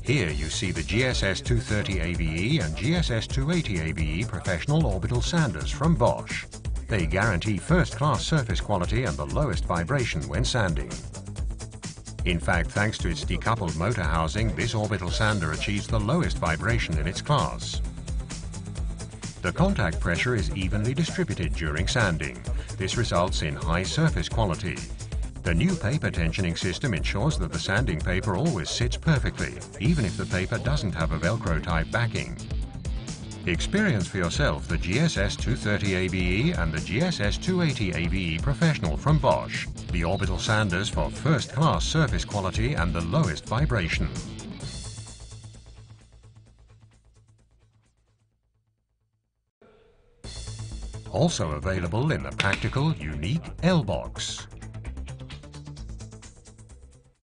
Here you see the GSS 230 ABE and GSS 280 ABE professional orbital sanders from Bosch. They guarantee first-class surface quality and the lowest vibration when sanding. In fact, thanks to its decoupled motor housing, this orbital sander achieves the lowest vibration in its class. The contact pressure is evenly distributed during sanding. This results in high surface quality. The new paper tensioning system ensures that the sanding paper always sits perfectly, even if the paper doesn't have a Velcro type backing. Experience for yourself the GSS 230 ABE and the GSS 280 ABE Professional from Bosch, the orbital sanders for first-class surface quality and the lowest vibration. Also available in the practical, unique L-Box.